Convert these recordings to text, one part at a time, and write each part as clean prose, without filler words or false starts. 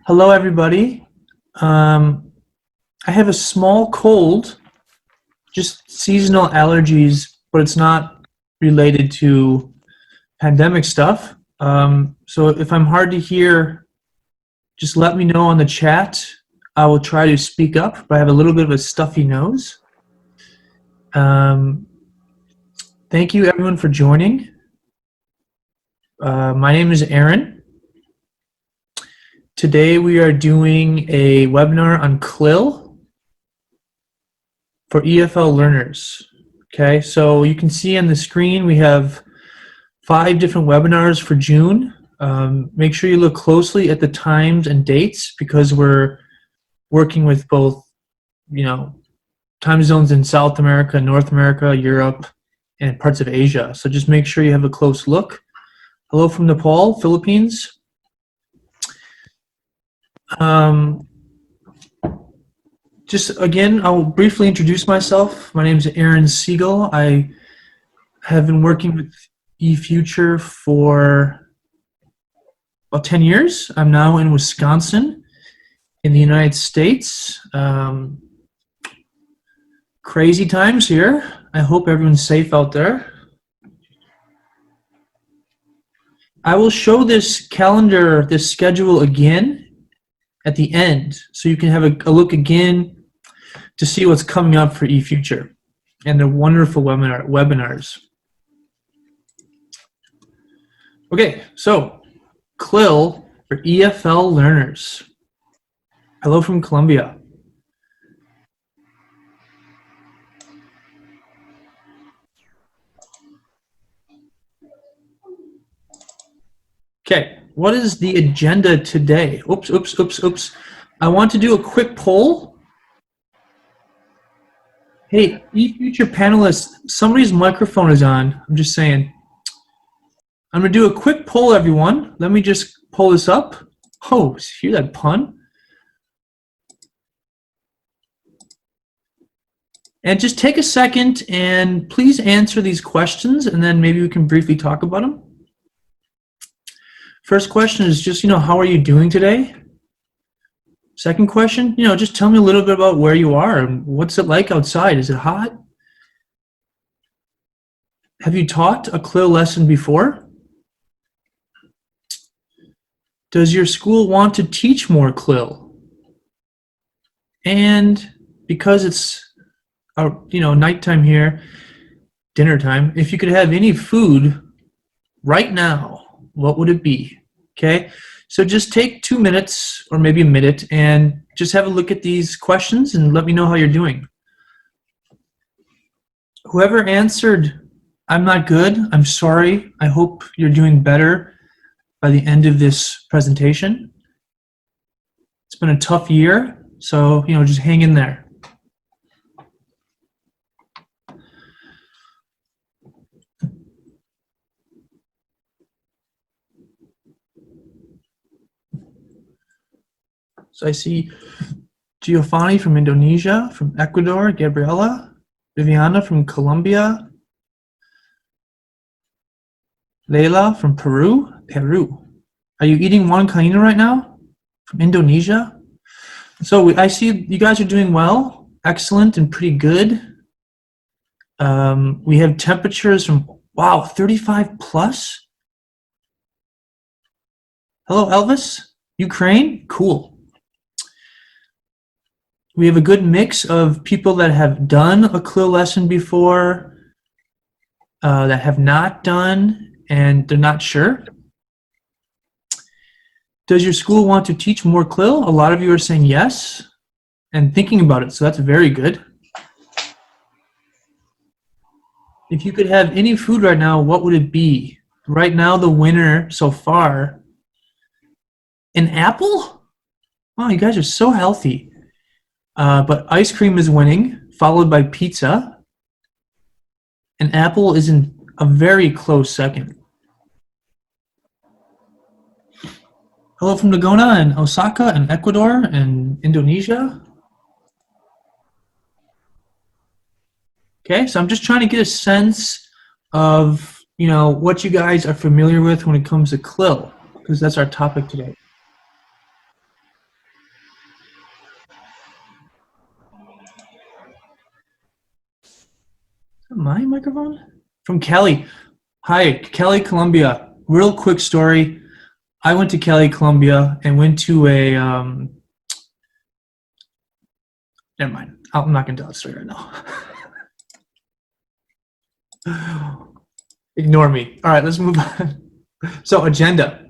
Hello, everybody. Um, I have a small cold, just seasonal allergies, but it's not related to pandemic stuff. So if I'm hard to hear, just let me know on the chat. I will try to speak up, but I have a little bit of a stuffy nose. Um, Thank you, everyone, for joining. My name is Aaron. Today we are doing a webinar on Clil for EFL learners. Okay, so you can see on the screen we have 5 different webinars for June. Make sure you look closely at the times and dates because we're working with both, time zones in South America, North America, Europe, and parts of Asia. So just make sure you have a close look. Hello from Nepal, Philippines. Just again, I'll briefly introduce myself. My name is Aaron Siegel. I have been working with eFuture for about 10 years. I'm now in Wisconsin in the United States. Crazy times here. I hope everyone's safe out there. I will show this calendar, this schedule again at the end, so you can have a look again to see what's coming up for eFuture and the wonderful webinars. Okay, so Clil for EFL learners. Hello from Colombia. Okay, what is the agenda today? Oops. I want to do a quick poll. Hey, eFuture panelists, somebody's microphone is on. I'm just saying. I'm going to do a quick poll, everyone. Let me just pull this up. Oh, hear that pun? And just take a second and please answer these questions, and then maybe we can briefly talk about them. First question is just, how are you doing today? Second question, just tell me a little bit about where you are and what's it like outside. Is it hot? Have you taught a Clil lesson before? Does your school want to teach more Clil? And because it's nighttime here, dinner time, if you could have any food right now, what would it be? Okay, so just take 2 minutes or maybe a minute and just have a look at these questions and let me know how you're doing. Whoever answered, I'm not good, I'm sorry, I hope you're doing better by the end of this presentation. It's been a tough year, so just hang in there. So I see Giovanni from Indonesia, from Ecuador, Gabriela, Viviana from Colombia, Leila from Peru. Are you eating huancaína right now? From Indonesia? So I see you guys are doing well, excellent and pretty good. We have temperatures from, wow, 35 plus? Hello, Elvis? Ukraine? Cool. We have a good mix of people that have done a Clil lesson before, that have not done, and they're not sure. Does your school want to teach more Clil? A lot of you are saying yes and thinking about it, so that's very good. If you could have any food right now, what would it be? Right now, the winner so far, an apple? Wow, you guys are so healthy. But ice cream is winning, followed by pizza. An apple is in a very close second. Hello from Nagona and Osaka and Ecuador and Indonesia. Okay, so I'm just trying to get a sense of, what you guys are familiar with when it comes to Clil, because that's our topic today. My microphone? From Kelly. Hi, Kelly, Columbia. Real quick story. I went to Kelly, Columbia, and went to a. Never mind. I'm not going to tell that story right now. Ignore me. All right, let's move on. So, agenda.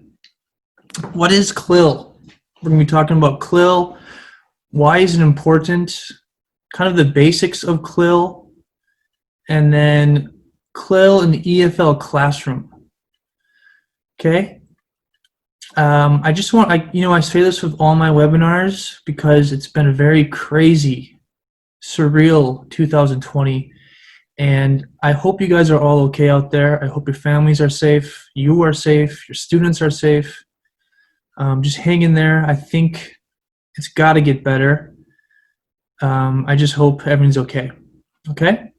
What is Clil? We're going to be talking about Clil. Why is it important? Kind of the basics of Clil. And then Clil in the EFL classroom. Okay. I just want, I say this with all my webinars because it's been a very crazy, surreal 2020. And I hope you guys are all okay out there. I hope your families are safe. You are safe. Your students are safe. Just hang in there. I think it's got to get better. I just hope everything's okay. Okay?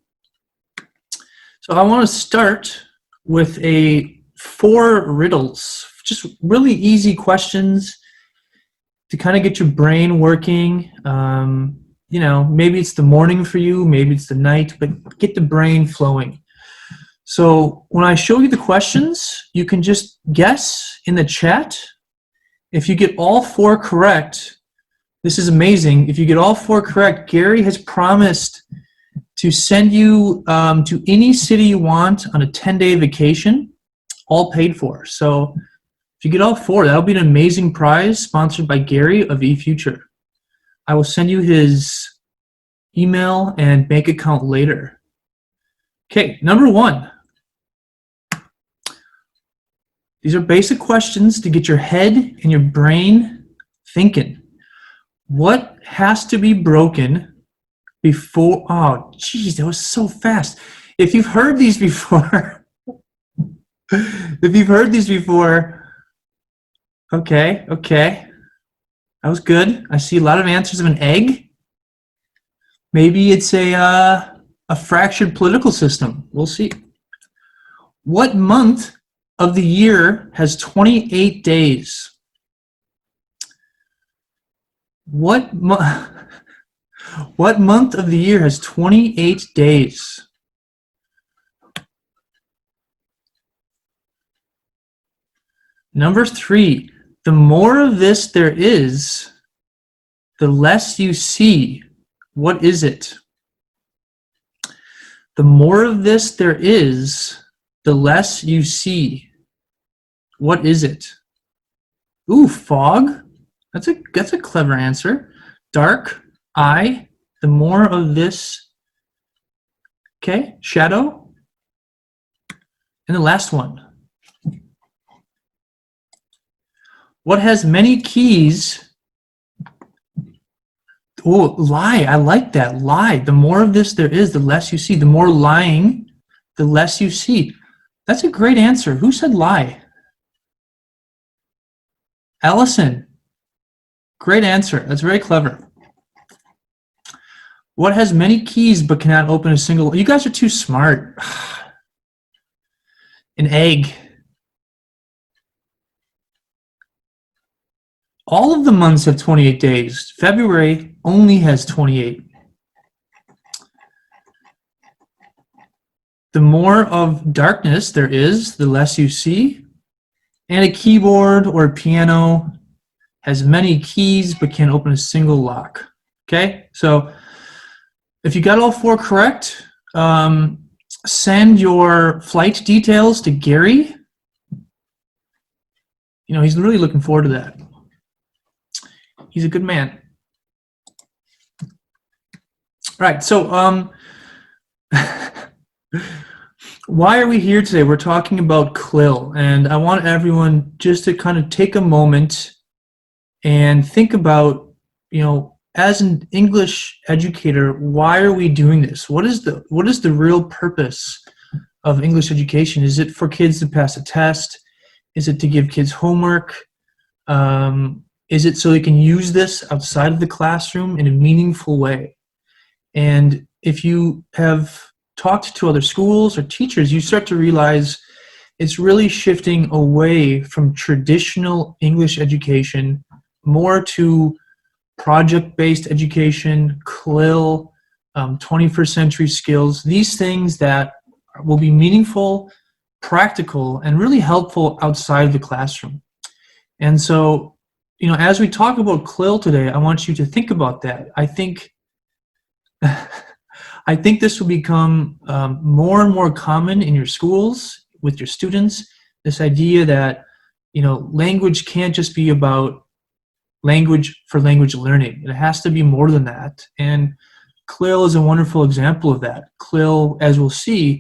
So I want to start with 4 riddles, just really easy questions to kind of get your brain working. Maybe it's the morning for you, maybe it's the night, but get the brain flowing. So when I show you the questions, you can just guess in the chat. If you get all 4 correct, this is amazing. If you get all 4 correct, Gary has promised to send you to any city you want on a 10-day vacation, all paid for. So if you get all 4, that'll be an amazing prize sponsored by Gary of eFuture. I will send you his email and bank account later. Okay, number 1. These are basic questions to get your head and your brain thinking. What has to be broken before, oh, geez, that was so fast. If you've heard these before, okay. That was good. I see a lot of answers of an egg. Maybe it's a fractured political system. We'll see. What month of the year has 28 days? What month of the year has 28 days? Number 3, the more of this there is, the less you see. What is it? The more of this there is, the less you see. What is it? Ooh, fog. That's a clever answer. Dark, eye, the more of this. Okay, shadow. And the last one. What has many keys? Oh, lie. I like that. Lie. The more of this there is, the less you see. The more lying, the less you see. That's a great answer. Who said lie? Allison. Great answer. That's very clever. What has many keys but cannot open a single? You guys are too smart. An egg. All of the months have 28 days. February only has 28. The more of darkness there is, the less you see. And a keyboard or a piano has many keys but can't open a single lock. Okay, so if you got all 4 correct, send your flight details to Gary. He's really looking forward to that. He's a good man. All right, so why are we here today? We're talking about Clil, and I want everyone just to kind of take a moment and think about, as an English educator, why are we doing this? What is the real purpose of English education? Is it for kids to pass a test? Is it to give kids homework? Is it so they can use this outside of the classroom in a meaningful way? And if you have talked to other schools or teachers, you start to realize it's really shifting away from traditional English education more to project-based education, Clil, 21st century skills, these things that will be meaningful, practical, and really helpful outside of the classroom. And so, you know, as we talk about Clil today, I want you to think about that. I think I think this will become more and more common in your schools with your students. This idea that, you know, language can't just be about language for language learning. It has to be more than that. And Clil is a wonderful example of that. Clil, as we'll see,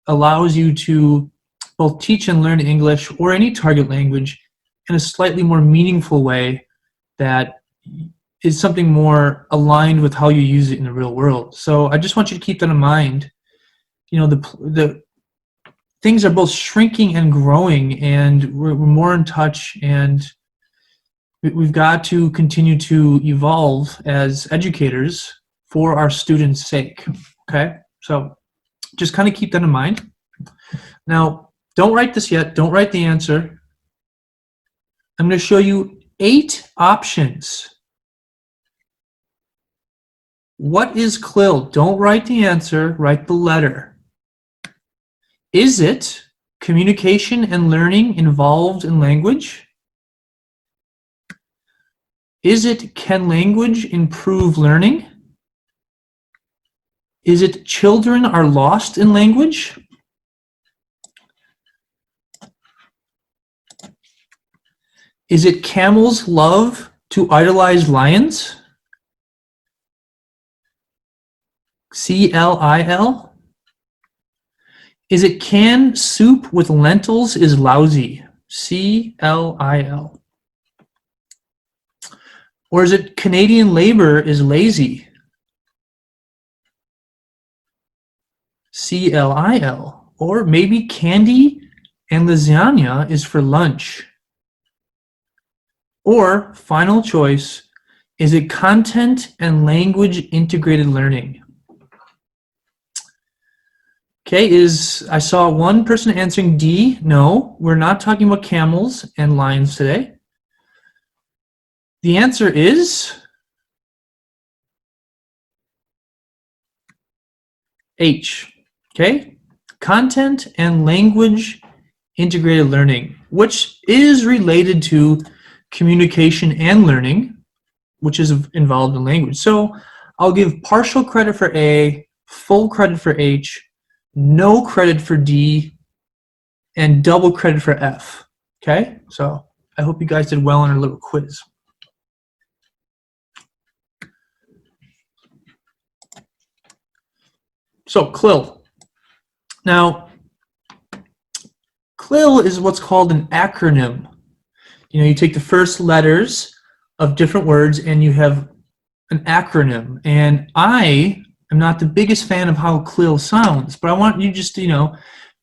allows you to both teach and learn English or any target language in a slightly more meaningful way that is something more aligned with how you use it in the real world. So I just want you to keep that in mind. You know, the things are both shrinking and growing, and we're more in touch, and we've got to continue to evolve as educators for our students' sake, okay? So just kind of keep that in mind. Now, don't write this yet. Don't write the answer. I'm going to show you 8 options. What is Clil? Don't write the answer. Write the letter. Is it communication and learning involved in language? Is it can language improve learning? Is it children are lost in language? Is it camels love to idolize lions? C-L-I-L? Is it canned soup with lentils is lousy? C-L-I-L? Or is it Canadian labor is lazy? C-L-I-L? Or maybe candy and lasagna is for lunch? Or, final choice, is it content and language integrated learning? Okay, I saw one person answering D. No, we're not talking about camels and lions today. The answer is H. Okay, content and language integrated learning, which is related to communication and learning, which is involved in language. So I'll give partial credit for A, full credit for H, no credit for D, and double credit for F. Okay, so I hope you guys did well on our little quiz. So Clil. Now, Clil is what's called an acronym. You know, you take the first letters of different words and you have an acronym. And I am not the biggest fan of how Clil sounds, but I want you just to, you know,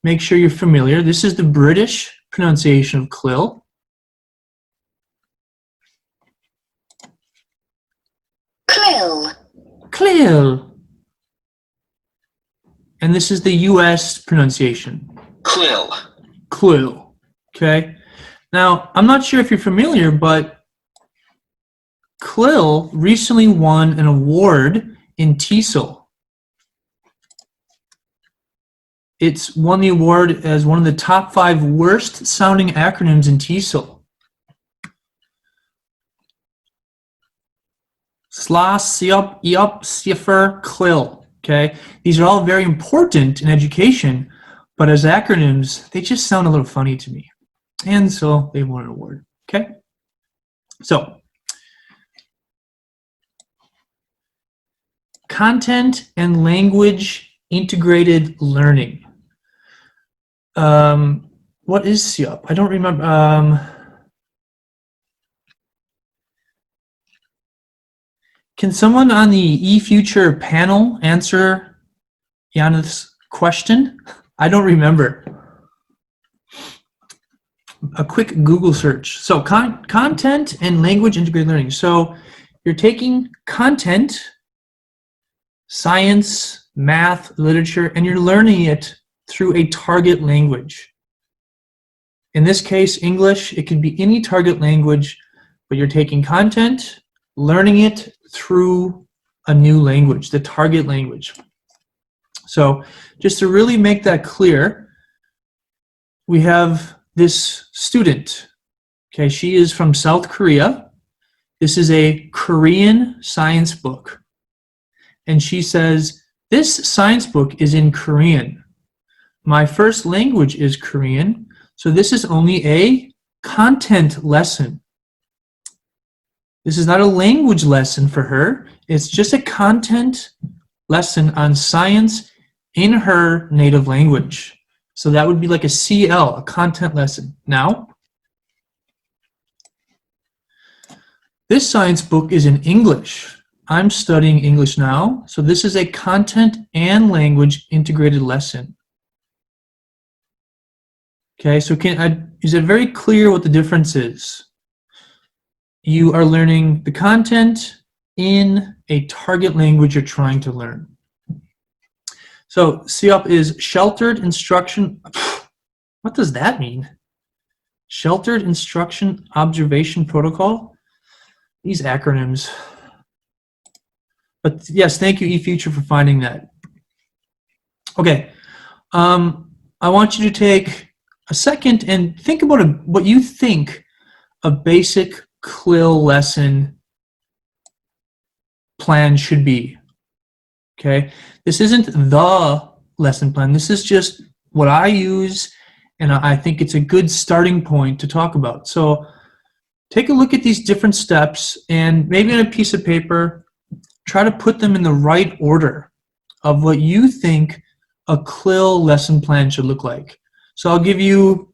make sure you're familiar. This is the British pronunciation of Clil. Clil. Clil. And this is the US pronunciation. Clil. Clew. Okay. Now, I'm not sure if you're familiar, but Clil recently won an award in TESOL. It's won the award as one of the top 5 worst sounding acronyms in TESOL. SLA, SIOP, EOP, CIFR, Clil. Okay, these are all very important in education, but as acronyms, they just sound a little funny to me. And so they won an award. Okay, so content and language integrated learning. What is SIOP? I don't remember. Can someone on the eFuture panel answer Janeth's question? I don't remember. A quick Google search. So content and language integrated learning. So you're taking content, science, math, literature, and you're learning it through a target language. In this case, English. It could be any target language, but you're taking content, learning it through a new language, the target language. So just to really make that clear, we have this student. Okay, she is from South Korea. This is a Korean science book. And she says, this science book is in Korean. My first language is Korean, so this is only a content lesson. This is not a language lesson for her. It's just a content lesson on science in her native language. So that would be like a CL, a content lesson. Now, this science book is in English. I'm studying English now, so this is a content and language integrated lesson. Okay, so is it very clear what the difference is? You are learning the content in a target language you're trying to learn. So COP is Sheltered Instruction. What does that mean? Sheltered Instruction Observation Protocol? These acronyms. But yes, thank you, eFuture, for finding that. Okay, I want you to take a second and think about what you think a basic Clil lesson plan should be. Okay, this isn't the lesson plan. This is just what I use, and I think it's a good starting point to talk about. So take a look at these different steps, and maybe on a piece of paper, try to put them in the right order of what you think a Clil lesson plan should look like. So I'll give you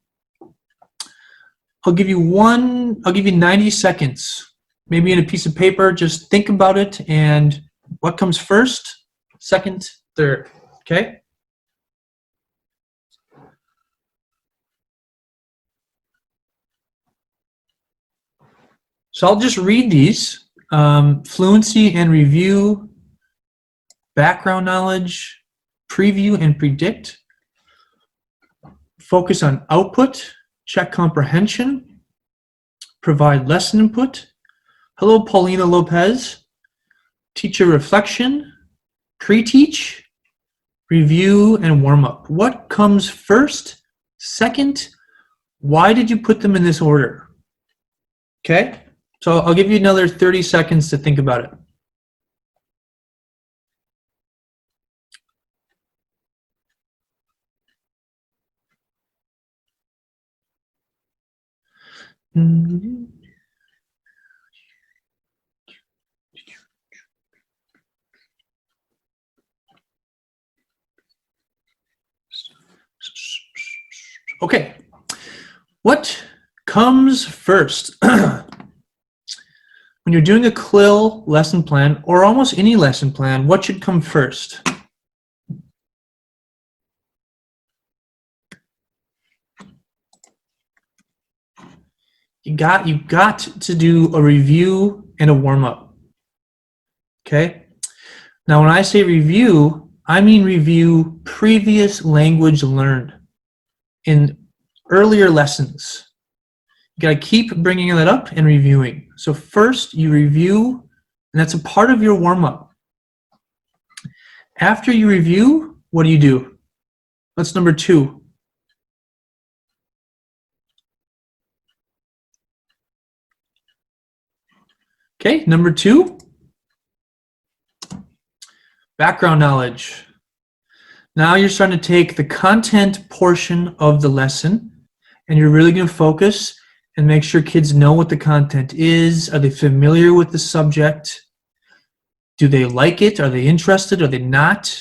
90 seconds, maybe in a piece of paper. Just think about it and what comes first, second, third. Okay? So I'll just read these. Fluency and review, background knowledge, preview and predict, focus on output, check comprehension, provide lesson input, hello Paulina Lopez, teacher reflection, pre-teach, review, and warm-up. What comes first, second? Why did you put them in this order? Okay, so I'll give you another 30 seconds to think about it. Okay, what comes first? When you're doing a Clil lesson plan, or almost any lesson plan, what should come first? You've got to do a review and a warm-up. Okay? Now, when I say review, I mean review previous language learned in earlier lessons. You got to keep bringing that up and reviewing. So first, you review, and that's a part of your warm-up. After you review, what do? That's number 2. Okay, number 2, background knowledge. Now you're starting to take the content portion of the lesson, and you're really going to focus and make sure kids know what the content is. Are they familiar with the subject? Do they like it? Are they interested? Are they not?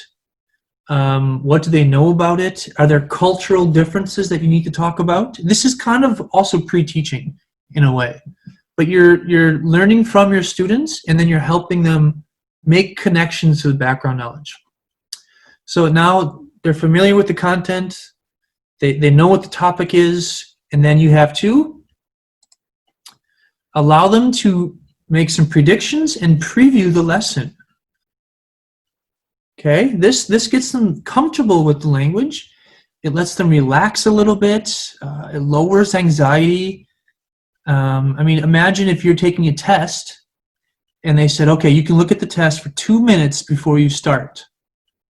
What do they know about it? Are there cultural differences that you need to talk about? This is kind of also pre-teaching in a way. But you're learning from your students, and then you're helping them make connections to the background knowledge. So now they're familiar with the content, they know what the topic is, and then you have to allow them to make some predictions and preview the lesson. Okay, this gets them comfortable with the language. It lets them relax a little bit. It lowers anxiety. I mean, imagine if you're taking a test and they said, okay, you can look at the test for 2 minutes before you start,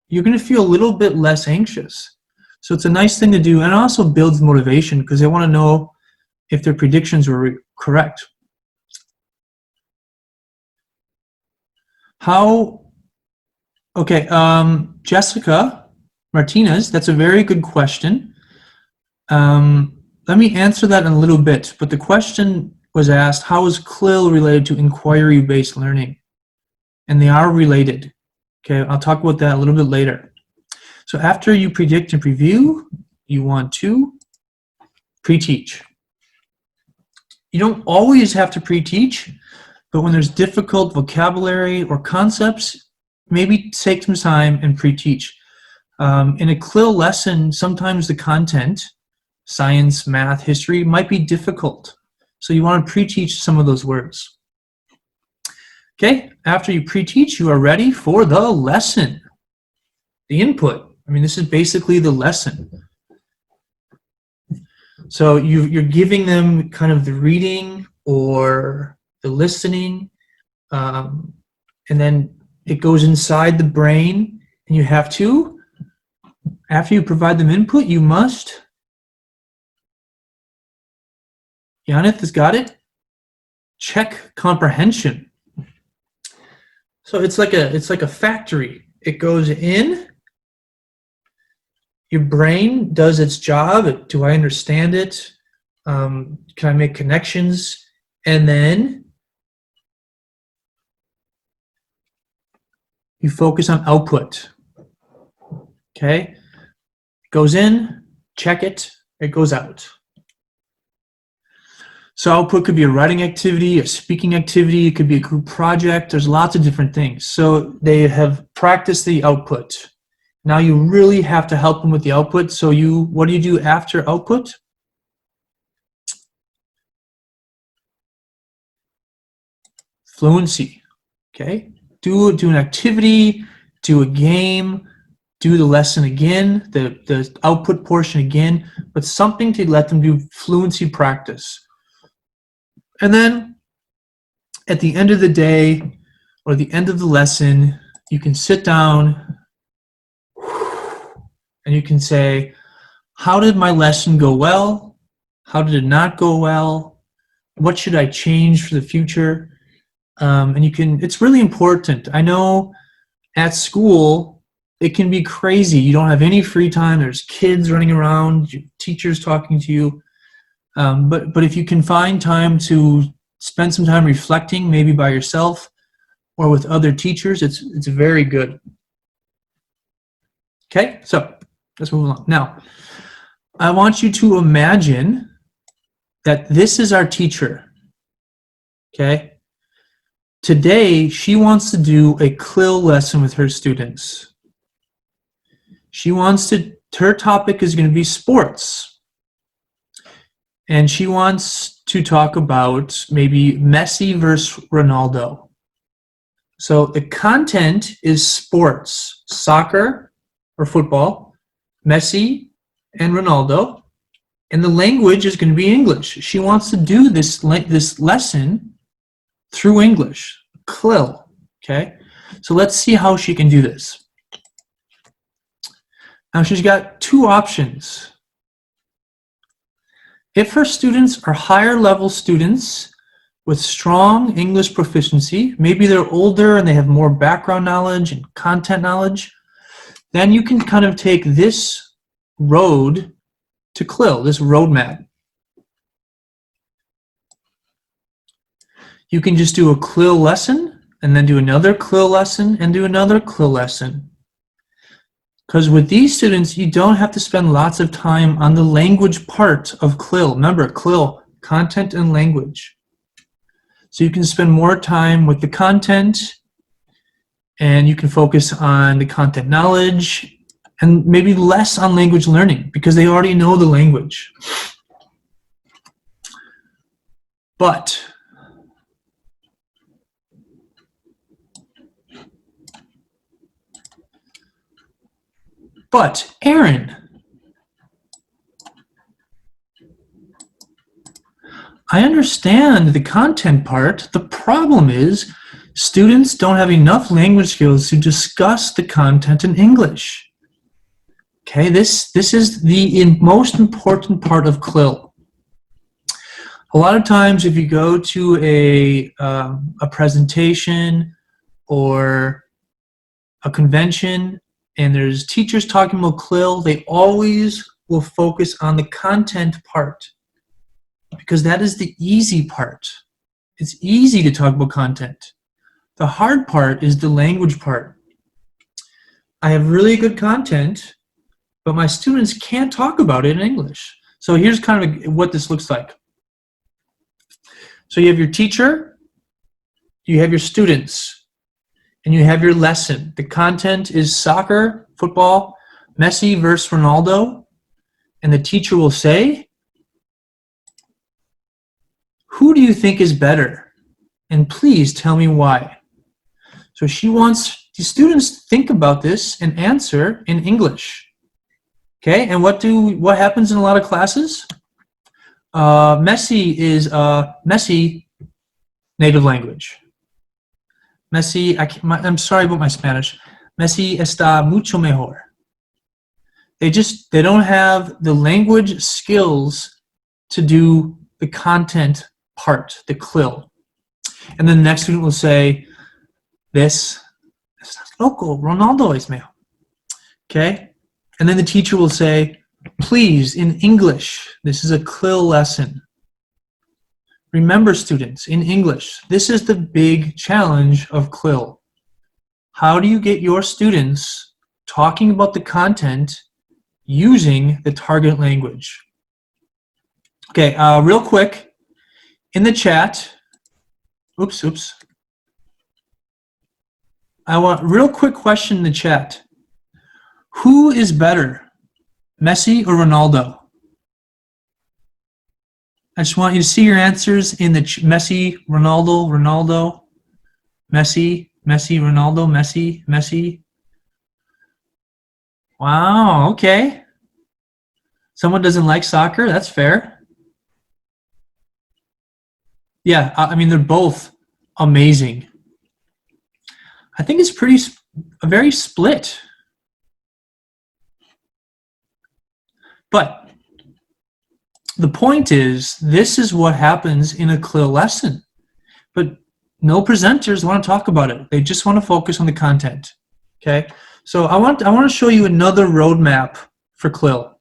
you're going to feel a little bit less anxious. So it's a nice thing to do, and it also builds motivation because they want to know if their predictions were correct. Okay, Jessica Martinez, that's a very good question. Let me answer that in a little bit, but the question was asked, how is Clil related to inquiry-based learning? And they are related. Okay, I'll talk about that a little bit later. So after you predict and preview, you want to pre-teach. You don't always have to pre-teach, but when there's difficult vocabulary or concepts, maybe take some time and pre-teach. In a Clil lesson, sometimes the content, science, math, history, might be difficult. So you want to pre-teach some of those words. Okay, after you pre-teach, you are ready for the lesson. The input. I mean, this is basically the lesson. So you're giving them kind of the reading or the listening, and then it goes inside the brain, and you have to, after you provide them input, you must, Yaneth has got it, check comprehension. So it's like a factory. It goes in, your brain does its job. Do I understand it? Can I make connections? And then you focus on output. Okay? It goes in, check it, it goes out. So output could be a writing activity, a speaking activity, it could be a group project. There's lots of different things. So they have practiced the output. Now you really have to help them with the output. So what do you do after output? Fluency. Okay? Do an activity, do a game, do the lesson again, the output portion again, but something to let them do fluency practice. And then at the end of the day or the end of the lesson, you can sit down and you can say, how did my lesson go well? How did it not go well? What should I change for the future? And it's really important. I know at school, it can be crazy. You don't have any free time. There's kids running around, teachers talking to you. But if you can find time to spend some time reflecting, maybe by yourself or with other teachers, it's very good. Okay, so let's move along. Now, I want you to imagine that this is our teacher. Okay? Today, she wants to do a Clil lesson with her students. Her topic is going to be sports. And she wants to talk about maybe Messi versus Ronaldo. So the content is sports, soccer or football, Messi and Ronaldo, and the language is going to be English. She wants to do this lesson through English, Clil, okay? So let's see how she can do this. Now she's got two options. If her students are higher level students with strong English proficiency, maybe they're older and they have more background knowledge and content knowledge, then you can kind of take this road to Clil, this roadmap. You can just do a Clil lesson and then do another Clil lesson and do another Clil lesson. Because with these students, you don't have to spend lots of time on the language part of Clil. Remember, Clil, content and language. So you can spend more time with the content and you can focus on the content knowledge and maybe less on language learning because they already know the language. But Aaron, I understand the content part. The problem is Students don't have enough language skills to discuss the content in English. Okay, this is the most important part of Clil. A lot of times if you go to a presentation or a convention and there's teachers talking about Clil, they always will focus on the content part because that is the easy part. It's easy to talk about content. The hard part is the language part. I have really good content, but my students can't talk about it in English. So here's kind of what this looks like. So you have your teacher, you have your students, and you have your lesson. The content is soccer, football, Messi versus Ronaldo, and the teacher will say, who do you think is better? And please tell me why. So she wants the students to think about this and answer in English. Okay, and what happens in a lot of classes? Messi is Messi native language. Messi, I'm sorry about my Spanish. Messi está mucho mejor. They don't have the language skills to do the content part, the Clil. And then the next student will say, this estás loco, Ronaldo es mejor. Okay? And then the teacher will say, please, in English, this is a Clil lesson. Remember, students, in English, this is the big challenge of Clil. How do you get your students talking about the content using the target language? Okay, real quick, in the chat, oops. I want real quick question in the chat. Who is better, Messi or Ronaldo? I just want you to see your answers in the Messi, Ronaldo, Messi, Ronaldo, Messi. Wow, okay. Someone doesn't like soccer, that's fair. Yeah, I mean, they're both amazing. I think it's very split. But the point is, this is what happens in a Clil lesson. But no presenters want to talk about it. They just want to focus on the content. Okay? So I want to show you another roadmap for Clil.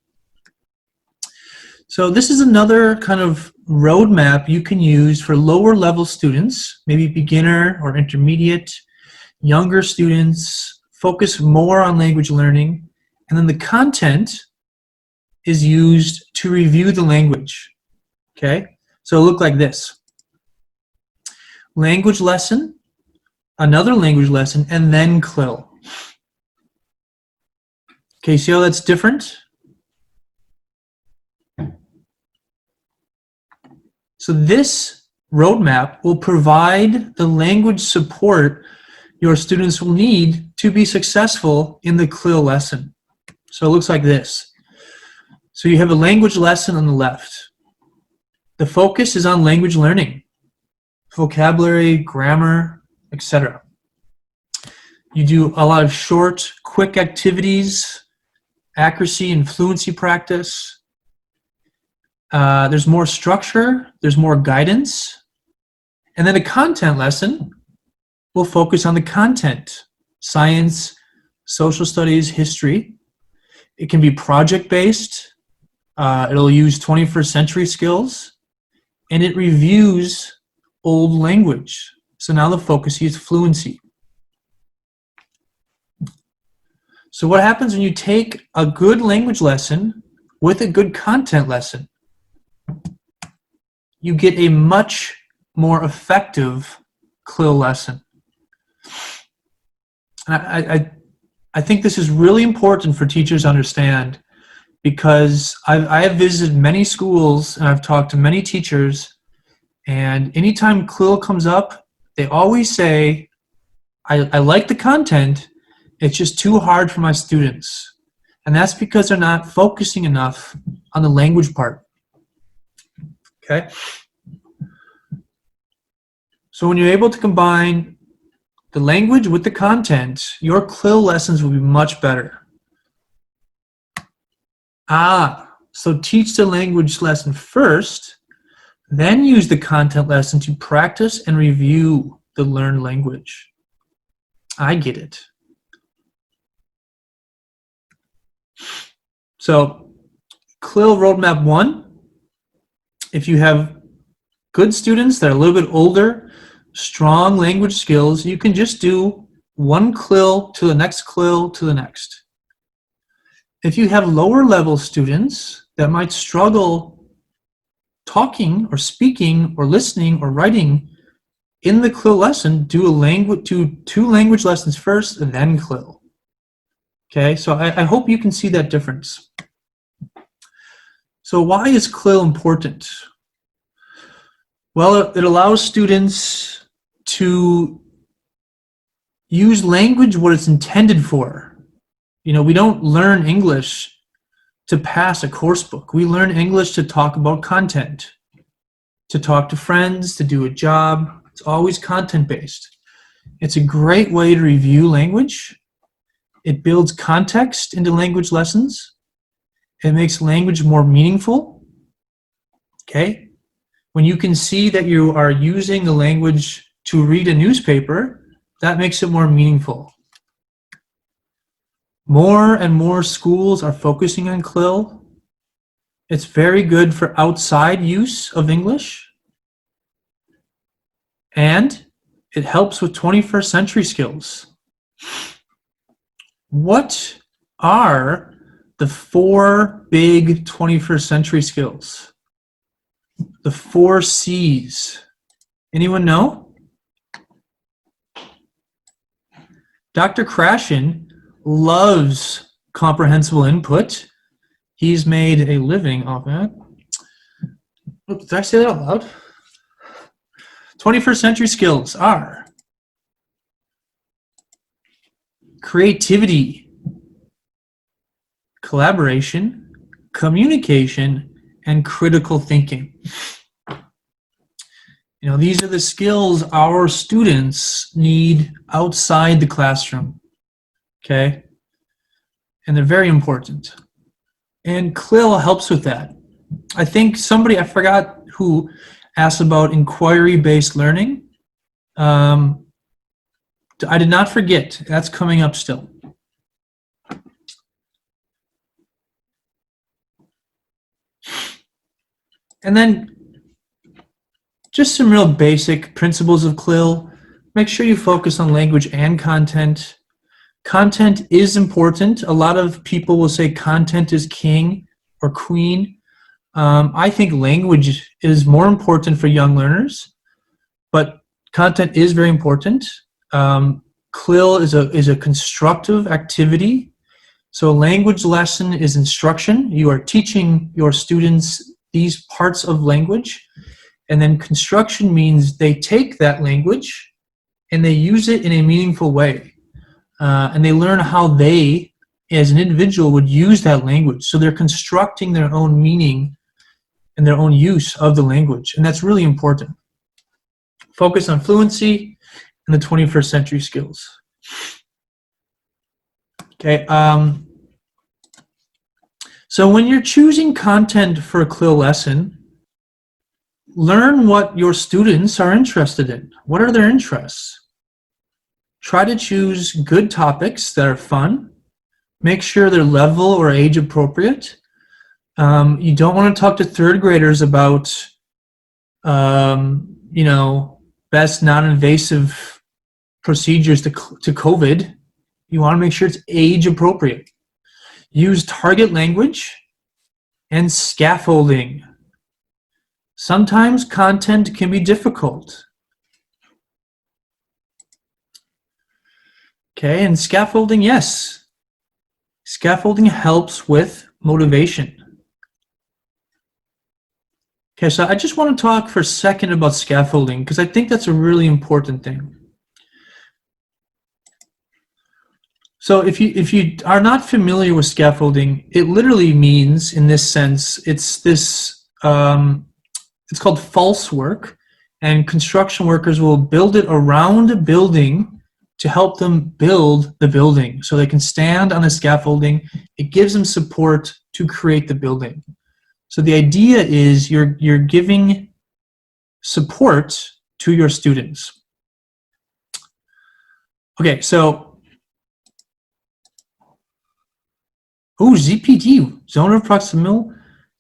So this is another kind of roadmap you can use for lower level students, maybe beginner or intermediate, younger students, focus more on language learning, and then the content is used to review the language. Okay? So it'll look like this. Language lesson, another language lesson, and then Clil. Okay, see how that's different? So this roadmap will provide the language support your students will need to be successful in the Clil lesson. So it looks like this. So you have a language lesson on the left. The focus is on language learning, vocabulary, grammar, etc. You do a lot of short, quick activities, accuracy and fluency practice. There's more structure, there's more guidance. And then a content lesson will focus on the content, science, social studies, history. It can be project-based. It'll use 21st century skills, and it reviews old language. So now the focus is fluency. So what happens when you take a good language lesson with a good content lesson? You get a much more effective Clil lesson. And I think this is really important for teachers to understand, because I have visited many schools and I've talked to many teachers, and anytime Clil comes up, they always say, I like the content, it's just too hard for my students. And that's because they're not focusing enough on the language part. Okay? So when you're able to combine the language with the content, your Clil lessons will be much better. So teach the language lesson first, then use the content lesson to practice and review the learned language. I get it. So, Clil Roadmap 1, if you have good students that are a little bit older, strong language skills, you can just do one Clil to the next Clil to the next. If you have lower level students that might struggle talking or speaking or listening or writing in the Clil lesson, do two language lessons first and then Clil. Okay, so I hope you can see that difference. So why is Clil important? Well, it allows students to use language what it's intended for. You know, we don't learn English to pass a course book. We learn English to talk about content, to talk to friends, to do a job. It's always content-based. It's a great way to review language. It builds context into language lessons. It makes language more meaningful. Okay? When you can see that you are using the language to read a newspaper, that makes it more meaningful. More and more schools are focusing on Clil. It's very good for outside use of English. And it helps with 21st century skills. What are the 4 big 21st century skills? The 4 C's. Anyone know? Dr. Krashen loves comprehensible input. He's made a living off that. Oops, did I say that out loud? 21st century skills are creativity, collaboration, communication, and critical thinking. You know, these are the skills our students need outside the classroom, okay? And they're very important. And Clil helps with that. I think somebody, I forgot who, asked about inquiry-based learning. I did not forget. That's coming up still. And then just some real basic principles of Clil. Make sure you focus on language and content. Content is important. A lot of people will say content is king or queen. I think language is more important for young learners, but content is very important. Clil is a constructive activity. So a language lesson is instruction. You are teaching your students these parts of language. And then construction means they take that language and they use it in a meaningful way. And they learn how they, as an individual, would use that language. So they're constructing their own meaning and their own use of the language. And that's really important. Focus on fluency and the 21st century skills. Okay. So when you're choosing content for a Clil lesson, learn what your students are interested in. What are their interests? Try to choose good topics that are fun. Make sure they're level or age appropriate. You don't want to talk to 3rd graders about, you know, best non-invasive procedures to COVID. You want to make sure it's age appropriate. Use target language and scaffolding. Sometimes content can be difficult. Okay, and scaffolding, yes. Scaffolding helps with motivation. Okay, so I just want to talk for a second about scaffolding because I think that's a really important thing. So if you are not familiar with scaffolding, it literally means, in this sense, it's this, it's called false work, and construction workers will build it around a building to help them build the building so they can stand on the scaffolding. It gives them support to create the building. So the idea is you're giving support to your students. Okay, so ZPD, Zone of Proximal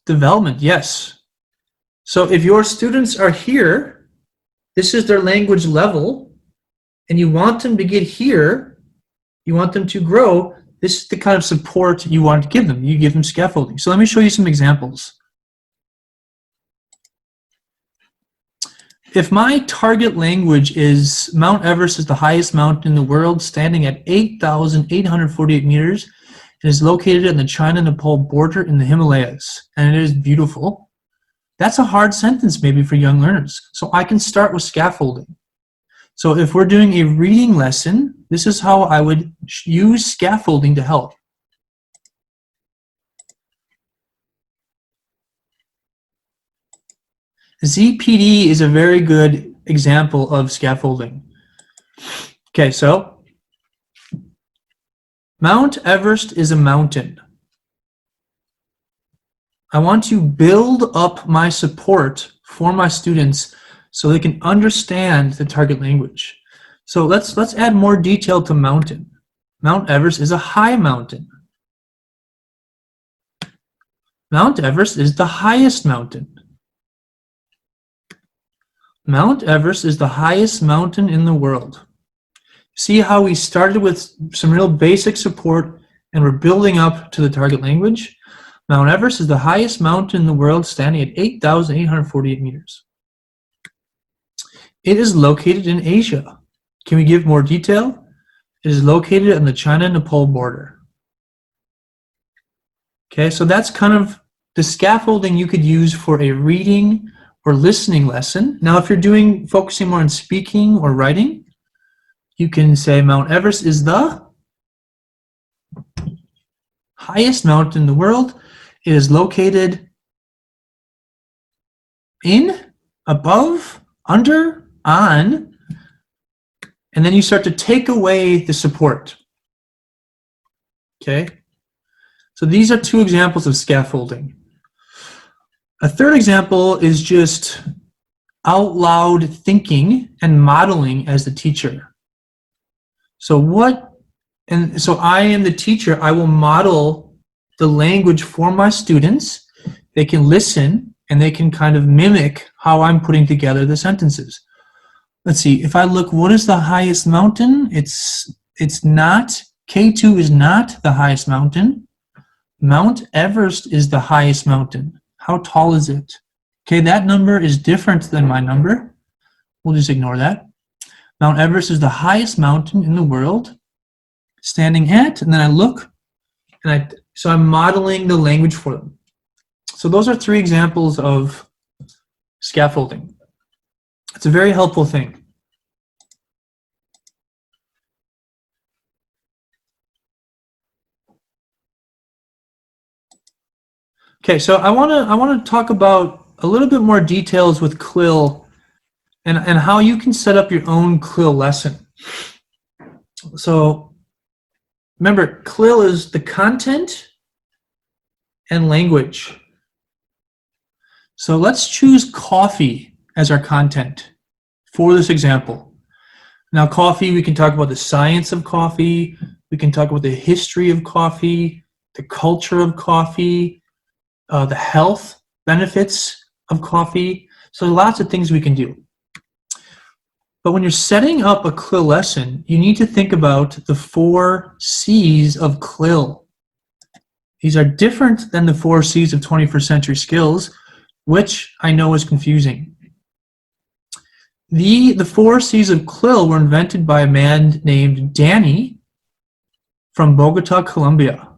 Development, yes. So if your students are here, this is their language level, and you want them to get here, you want them to grow, this is the kind of support you want to give them. You give them scaffolding. So let me show you some examples. If my target language is Mount Everest is the highest mountain in the world, standing at 8,848 meters, it is located on the China-Nepal border in the Himalayas, and it is beautiful. That's a hard sentence maybe for young learners. So I can start with scaffolding. So if we're doing a reading lesson, this is how I would use scaffolding to help. ZPD is a very good example of scaffolding. Okay, so Mount Everest is a mountain. I want to build up my support for my students so they can understand the target language. So let's add more detail to mountain. Mount Everest is a high mountain. Mount Everest is the highest mountain. Mount Everest is the highest mountain in the world. See how we started with some real basic support and we're building up to the target language? Mount Everest is the highest mountain in the world, standing at 8,848 meters. It is located in Asia. Can we give more detail? It is located on the China-Nepal border. Okay, so that's kind of the scaffolding you could use for a reading or listening lesson. Now, if you're focusing more on speaking or writing, you can say Mount Everest is the highest mountain in the world. It is located in, above, under, on, and then you start to take away the support. Okay? So these are two examples of scaffolding. A third example is just out loud thinking and modeling as the teacher. So I am the teacher. I will model the language for my students. They can listen and they can kind of mimic how I'm putting together the sentences. Let's see, if I look, what is the highest mountain? It's not, K2 is not the highest mountain. Mount Everest is the highest mountain. How tall is it? Okay, that number is different than my number. We'll just ignore that. Mount Everest is the highest mountain in the world, standing at, and then I look, and so I'm modeling the language for them. So those are three examples of scaffolding. It's a very helpful thing. Okay, so I want to talk about a little bit more details with Clil and how you can set up your own Clil lesson. So remember, Clil is the content and language. So let's choose coffee as our content for this example. Now, coffee, we can talk about the science of coffee. We can talk about the history of coffee, the culture of coffee, the health benefits of coffee. So lots of things we can do. But when you're setting up a Clil lesson, you need to think about the 4 C's of Clil. These are different than the 4 C's of 21st century skills, which I know is confusing. The 4 C's of Clil were invented by a man named Danny from Bogota, Colombia.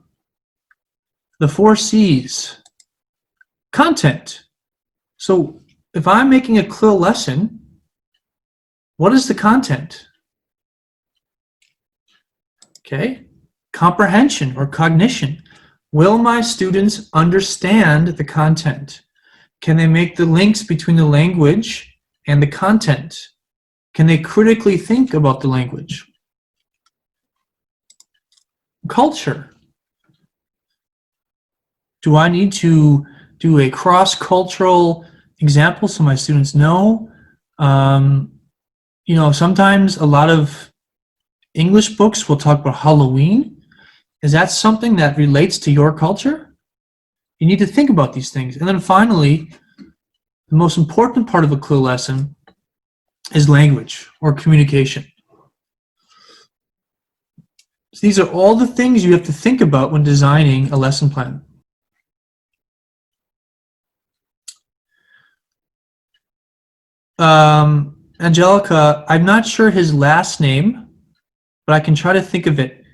The 4 C's. Content. So if I'm making a Clil lesson, what is the content? Okay. Comprehension or cognition. Will my students understand the content? Can they make the links between the language and the content? Can they critically think about the language? culture. Do I need to do a cross-cultural example so my students know? You know, sometimes a lot of English books will talk about Halloween. Is that something that relates to your culture? You need to think about these things. And then finally, the most important part of a Clew lesson is language or communication. So these are all the things you have to think about when designing a lesson plan. Angelica, I'm not sure his last name, but I can try to think of it.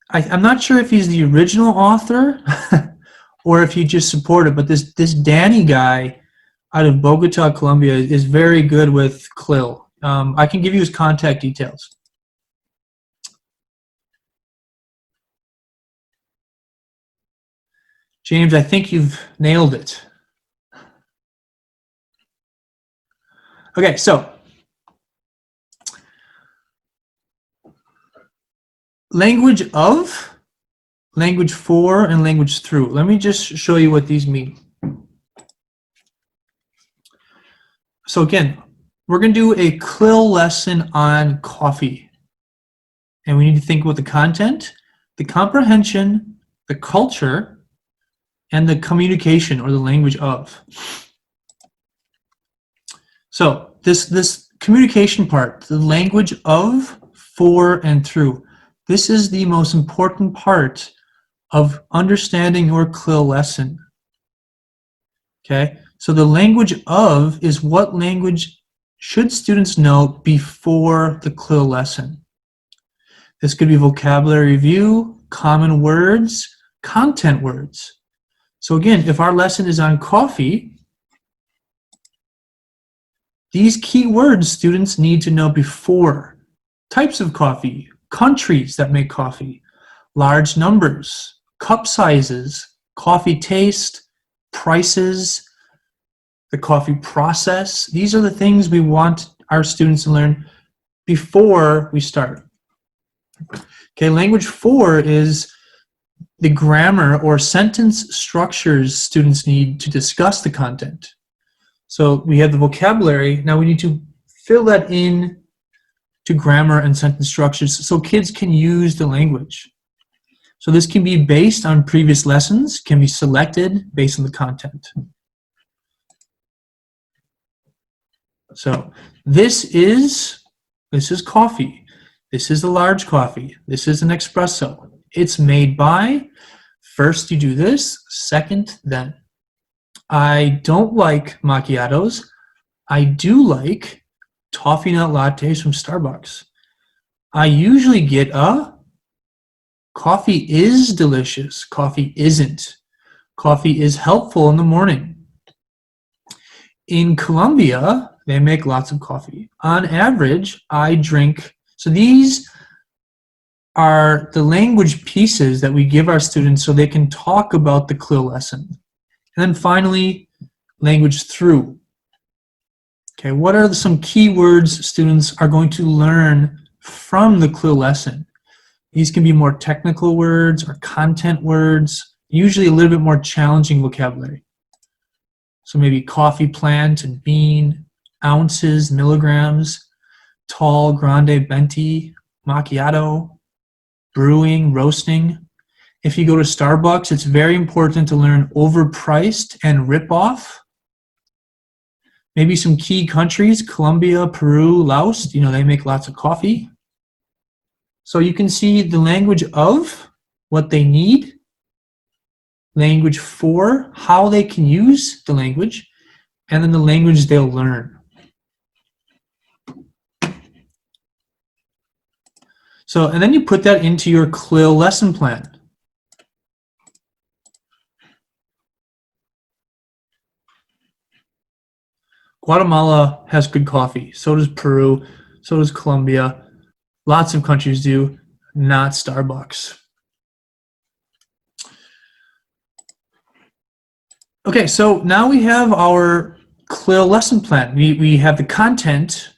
I'm not sure if he's the original author or if he just supported, but this Danny guy out of Bogota, Colombia is very good with Clil. I can give you his contact details. James, I think you've nailed it. Okay, so language of, language for, and language through. Let me just show you what these mean. So again, we're going to do a Clil lesson on coffee. And we need to think about the content, the comprehension, the culture, and the communication or the language of. So this communication part, the language of, for, and through. This is the most important part of understanding your Clil lesson. Okay, so the language of is what language should students know before the Clil lesson. This could be vocabulary review, common words, content words. So again, if our lesson is on coffee, these key words students need to know before. Types of coffee, countries that make coffee, large numbers, cup sizes, coffee taste, prices, the coffee process. These are the things we want our students to learn before we start. Okay, language for is the grammar or sentence structures students need to discuss the content. So we have the vocabulary. Now we need to fill that in to grammar and sentence structures so kids can use the language. So this can be based on previous lessons, can be selected based on the content. So this is coffee. This is a large coffee. This is an espresso. It's made by, first you do this, second then. I don't like macchiatos. I do like toffee nut lattes from Starbucks. I usually get a coffee is delicious. Coffee isn't. Coffee is helpful in the morning. In Colombia, they make lots of coffee. On average, I drink, so these are the language pieces that we give our students so they can talk about the Clil lesson. And then finally, language through. Okay, what are some key words students are going to learn from the Clil lesson? These can be more technical words or content words, usually a little bit more challenging vocabulary. So maybe coffee plant and bean, ounces, milligrams, tall, grande, venti, macchiato, brewing, roasting. If you go to Starbucks, it's very important to learn overpriced and rip-off. Maybe some key countries, Colombia, Peru, Laos, you know, they make lots of coffee. So you can see the language of what they need, language for how they can use the language, and then the language they'll learn. So, and then you put that into your Clil lesson plan. Guatemala has good coffee. So does Peru. So does Colombia. Lots of countries do, not Starbucks. Okay, so now we have our Clil lesson plan. We have the content,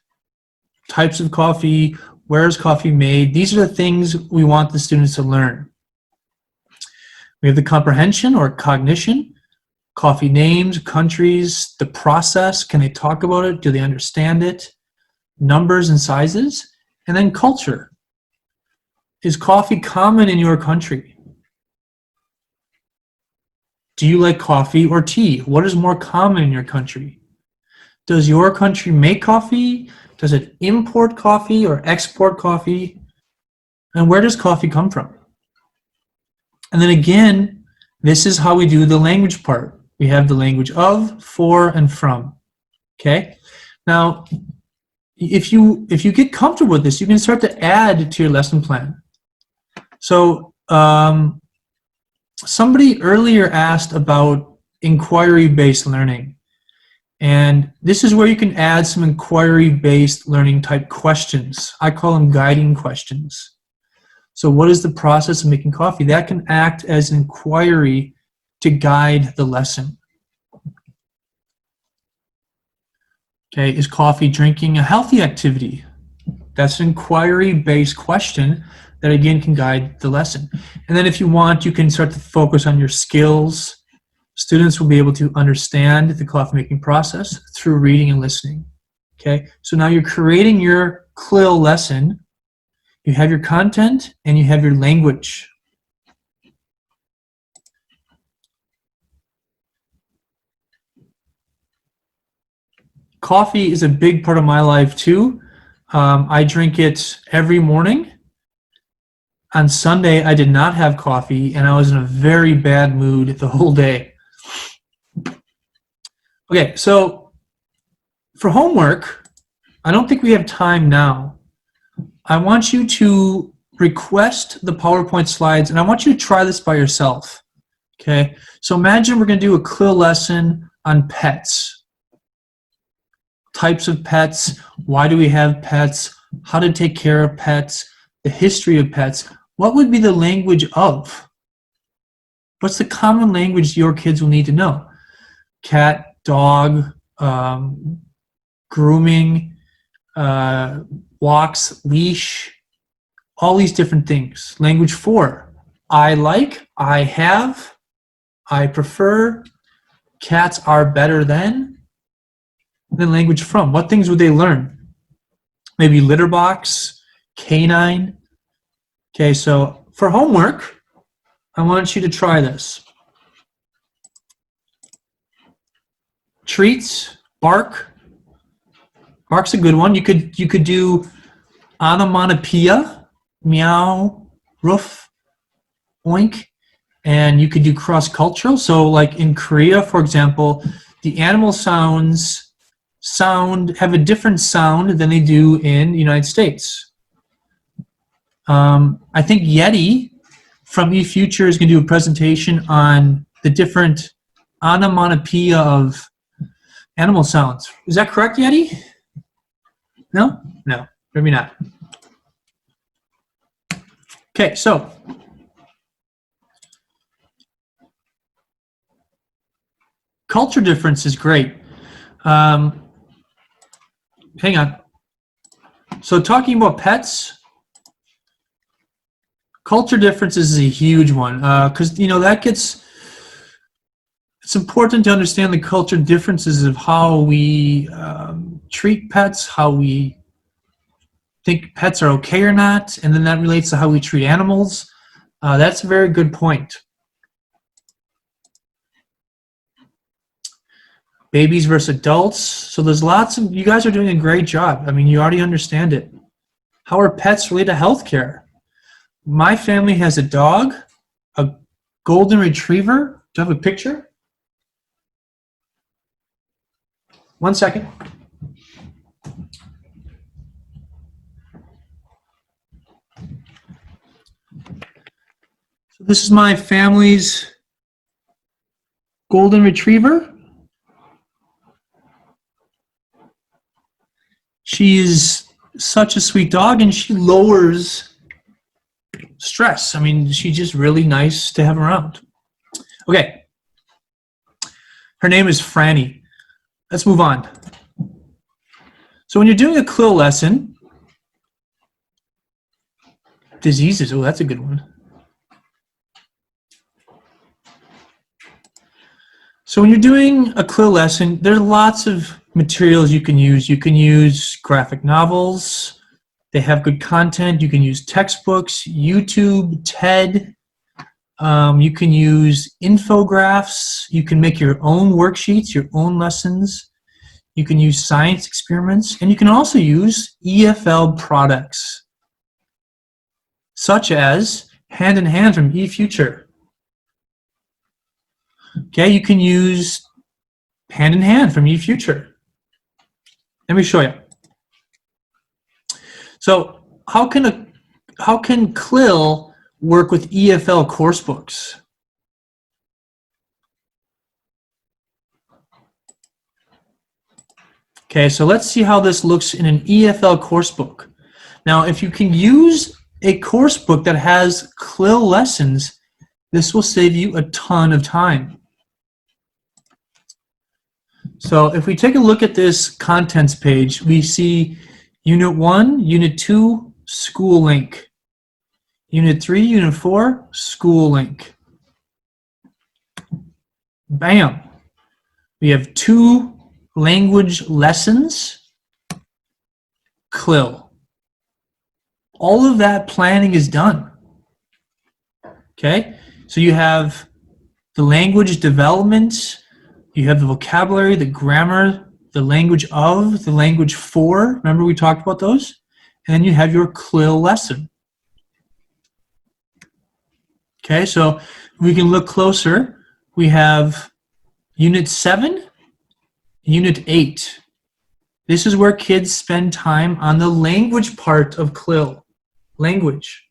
types of coffee, Where is coffee made? These are the things we want the students to learn. We have the comprehension or cognition, coffee names, countries, the process. Can they talk about it? Do they understand it? Numbers and sizes. And then culture. Is coffee common in your country? Do you like coffee or tea? What is more common in your country? Does your country make coffee? Does it import coffee or export coffee? And where does coffee come from? And then again, this is how we do the language part. We have the language of, for, and from. Okay? Now, if you get comfortable with this, you can start to add to your lesson plan. So somebody earlier asked about inquiry-based learning. And this is where you can add some inquiry-based learning type questions. I call them guiding questions. So what is the process of making coffee? That can act as an inquiry to guide the lesson. Okay, is coffee drinking a healthy activity? That's an inquiry-based question that again can guide the lesson. And then if you want, you can start to focus on your skills. Students will be able to understand the coffee making process through reading and listening. Okay, so now you're creating your Clil lesson. You have your content and you have your language. Coffee is a big part of my life too. I drink it every morning. On Sunday, I did not have coffee and I was in a very bad mood the whole day. Okay, so for homework, I don't think we have time now. I want you to request the PowerPoint slides, and I want you to try this by yourself. Okay, so imagine we're going to do a Clil lesson on pets. Types of pets, why do we have pets, how to take care of pets, the history of pets. What would be the language of? What's the common language your kids will need to know? Cat, dog, grooming, walks, leash, all these different things. Language for, I like, I have, I prefer, cats are better than. And then language from, what things would they learn? Maybe litter box, canine. Okay, so for homework, I want you to try this. Treats, bark. Bark's a good one. You could do onomatopoeia, meow, roof, oink, and you could do cross-cultural. So like in Korea, for example, the animal sounds have a different sound than they do in the United States. I think Yeti from eFuture is going to do a presentation on the different onomatopoeia of animal sounds. Is that correct, Yeti? No? No, maybe not. Okay, so culture difference is great. Hang on. So talking about pets, culture differences is a huge one because it's important to understand the culture differences of how we treat pets, how we think pets are okay or not, and then that relates to how we treat animals. That's a very good point. Babies versus adults. So there's lots of, you guys are doing a great job. I mean, you already understand it. How are pets related to healthcare? My family has a dog, a golden retriever. Do you have a picture? 1 second. So this is my family's golden retriever. She's such a sweet dog, and she lowers stress. I mean, she's just really nice to have around. Okay. Her name is Franny. Let's move on. So when you're doing a Clil lesson, Diseases. Oh, that's a good one. So when you're doing a Clil lesson, there's lots of materials you can use. You can use graphic novels. They have good content. You can use textbooks, YouTube, TED. You can use infographics. You can make your own worksheets, your own lessons. You can use science experiments. And you can also use EFL products, such as Hand in Hand from eFuture. Okay, you can use Hand in Hand from eFuture. Let me show you. So how can Clil work with EFL course books? Okay, so let's see how this looks in an EFL course book. Now, if you can use a course book that has Clil lessons, this will save you a ton of time. So if we take a look at this contents page, we see Unit 1, Unit 2, School Link. Unit 3, Unit 4, School Link. Bam! We have 2 language lessons, Clil. All of that planning is done. Okay? So you have the language development, you have the vocabulary, the grammar, the language of, the language for. Remember we talked about those? And then you have your Clil lesson. Okay, so we can look closer. We have Unit 7, Unit 8. This is where kids spend time on the language part of Clil. Language.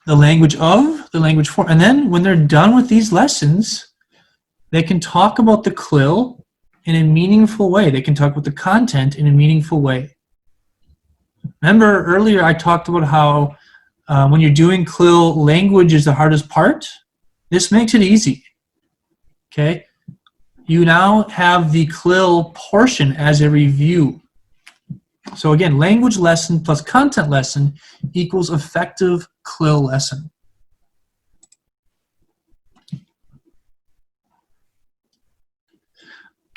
The language of, the language for. And then when they're done with these lessons, they can talk about the Clil in a meaningful way. They can talk about the content in a meaningful way. Remember earlier I talked about how when you're doing Clil, language is the hardest part. This makes it easy. Okay? You now have the Clil portion as a review. So again, language lesson plus content lesson equals effective Clil lesson.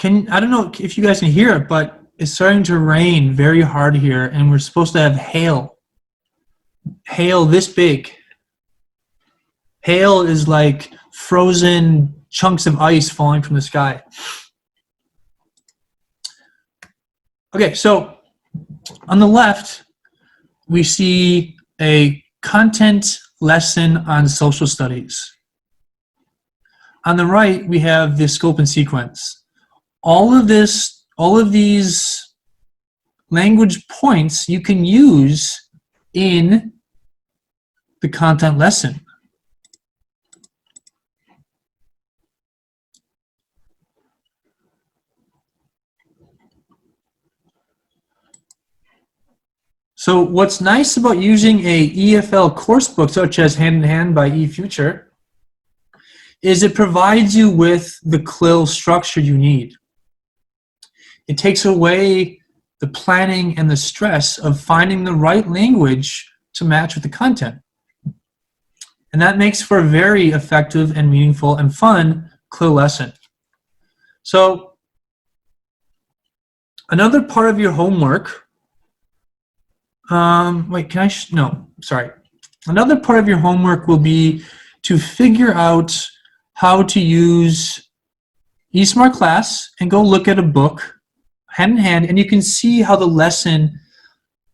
I don't know if you guys can hear it, but it's starting to rain very hard here, and we're supposed to have hail. Hail this big. Hail is like frozen chunks of ice falling from the sky. Okay, so on the left, we see a content lesson on social studies. On the right, we have the scope and sequence. All of these language points you can use in the content lesson. So what's nice about using a EFL coursebook such as Hand in Hand by eFuture is it provides you with the Clil structure you need. It takes away the planning and the stress of finding the right language to match with the content. And that makes for a very effective and meaningful and fun Clil lesson. So another part of your homework, Another part of your homework will be to figure out how to use eSmart Class and go look at a book hand in hand, and you can see how the lesson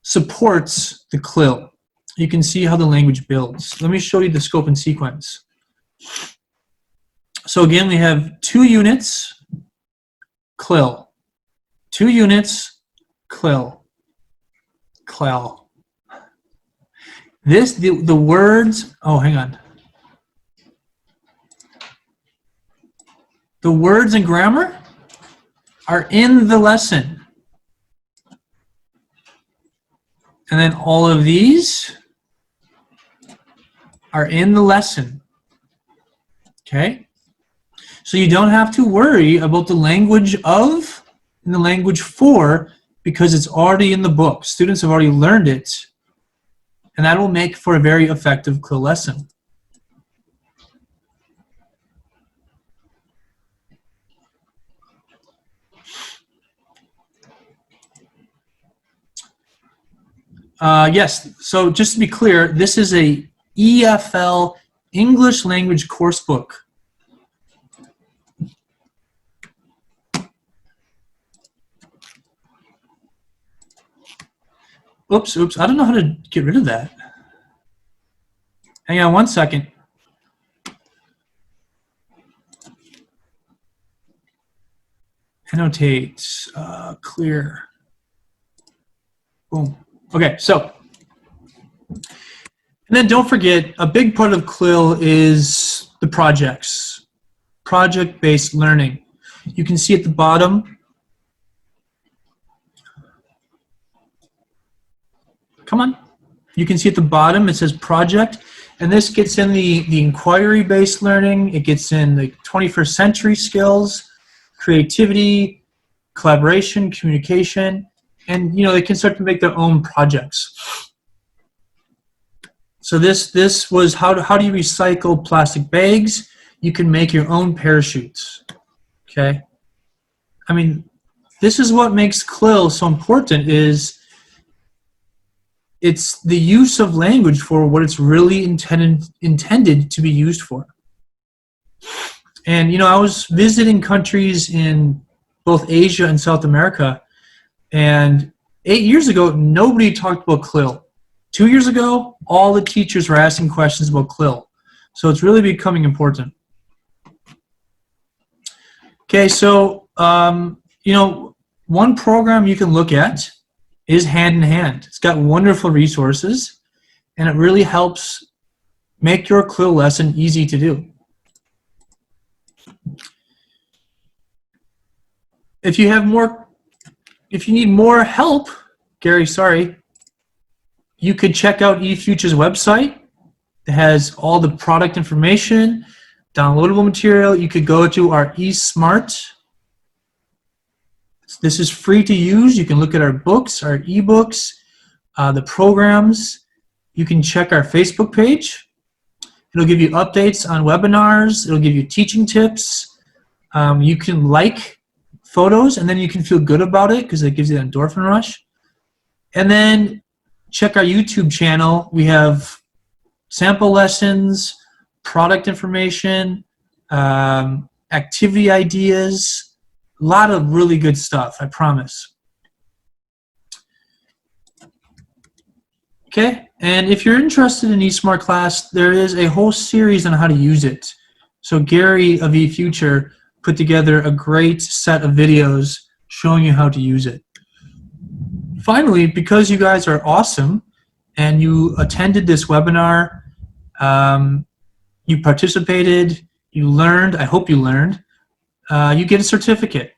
supports the Clil. You can see how the language builds. Let me show you the scope and sequence. So again, we have 2 units, Clil. 2 units, Clil. Clil. The words, oh, hang on. The words and grammar are in the lesson. And then all of these are in the lesson. Okay? So you don't have to worry about the language of and the language for because it's already in the book. Students have already learned it and that will make for a very effective Clil lesson. Yes, so just to be clear, this is a EFL English language course book. Oops, I don't know how to get rid of that. Hang on one second. Annotate, clear. Boom. Okay, so, and then don't forget, a big part of Clil is the projects, project-based learning. You can see at the bottom, come on, you can see at the bottom it says project, and this gets in the inquiry-based learning, it gets in the 21st century skills, creativity, collaboration, communication, and they can start to make their own projects. So this was how do you recycle plastic bags? You can make your own parachutes. Okay? I mean, this is what makes Clil so important, is it's the use of language for what it's really intended to be used for. And I was visiting countries in both Asia and South America, and 8 years ago nobody talked about Clil. 2 years ago, all the teachers were asking questions about Clil. So it's really becoming important. Okay, so one program you can look at is Hand in Hand. It's got wonderful resources, and it really helps make your Clil lesson easy to do. If you need more help, Gary, sorry, you could check out eFuture's website. It has all the product information, downloadable material. You could go to our eSmart. This is free to use. You can look at our books, our ebooks, the programs. You can check our Facebook page. It'll give you updates on webinars. It'll give you teaching tips. You can like photos, and then you can feel good about it because it gives you an endorphin rush. And then check our YouTube channel. We have sample lessons, product information, activity ideas, a lot of really good stuff, I promise. Okay, and if you're interested in eSmart class, there is a whole series on how to use it. So Gary of eFuture put together a great set of videos showing you how to use it. Finally, because you guys are awesome and you attended this webinar, you participated, you learned, I hope you learned, you get a certificate,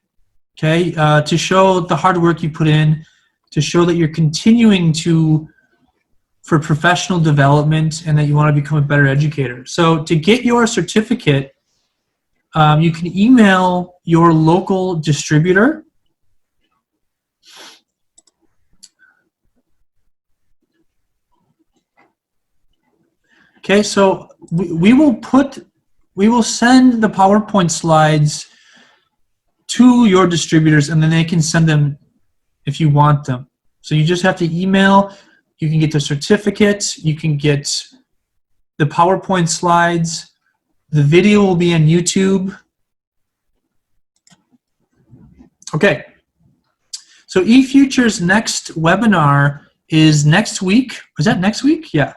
okay, to show the hard work you put in, to show that you're continuing for professional development and that you want to become a better educator. So to get your certificate, you can email your local distributor. Okay, so we will send the PowerPoint slides to your distributors, and then they can send them if you want them. So you just have to email. You can get the certificate. You can get the PowerPoint slides. The video will be on YouTube. Okay. So eFuture's next webinar is next week. Is that next week? Yeah.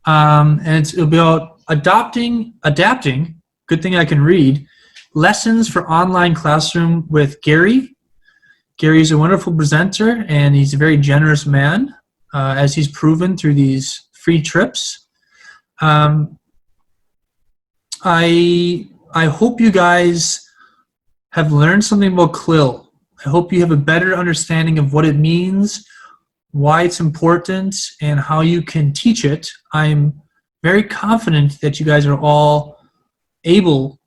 And it'll be about adapting, good thing I can read, lessons for online classroom with Gary. Gary's a wonderful presenter, and he's a very generous man, as he's proven through these free trips. I hope you guys have learned something about Clil. I hope you have a better understanding of what it means, why it's important, and how you can teach it. I'm very confident that you guys are all able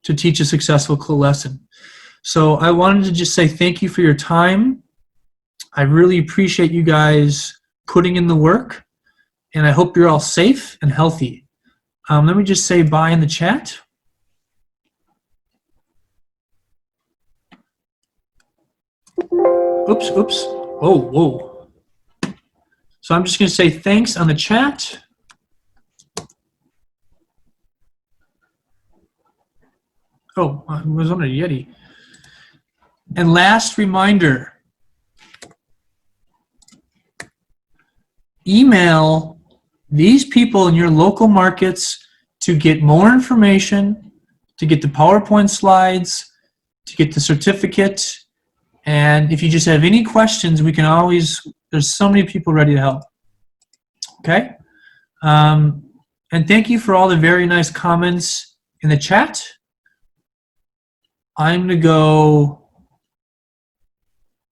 to teach a successful Clil lesson. So I wanted to just say thank you for your time. I really appreciate you guys putting in the work. and I hope you're all safe and healthy. Let me just say bye in the chat. Oops, oops. Oh, whoa. So I'm just going to say thanks on the chat. Oh, I was on a Yeti. And last reminder, email these people in your local markets to get more information, to get the PowerPoint slides, to get the certificate. And if you just have any questions, we can always, there's so many people ready to help. Okay? And thank you for all the very nice comments in the chat. I'm going to go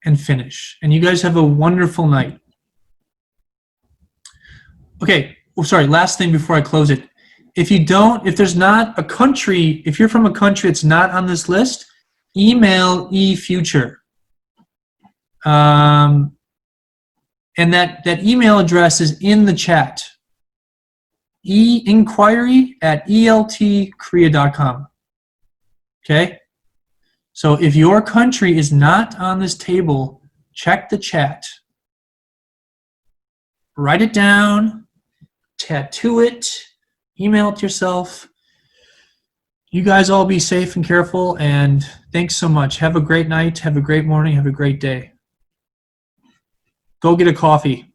and finish. And you guys have a wonderful night. Okay, well, sorry, last thing before I close it. If there's not a country, if you're from a country that's not on this list, email eFuture. And that email address is in the chat. inquiry@eltkorea.com. Okay? So if your country is not on this table, check the chat. Write it down, tattoo it, email it to yourself. You guys all be safe and careful, and thanks so much. Have a great night, have a great morning, have a great day. Go get a coffee.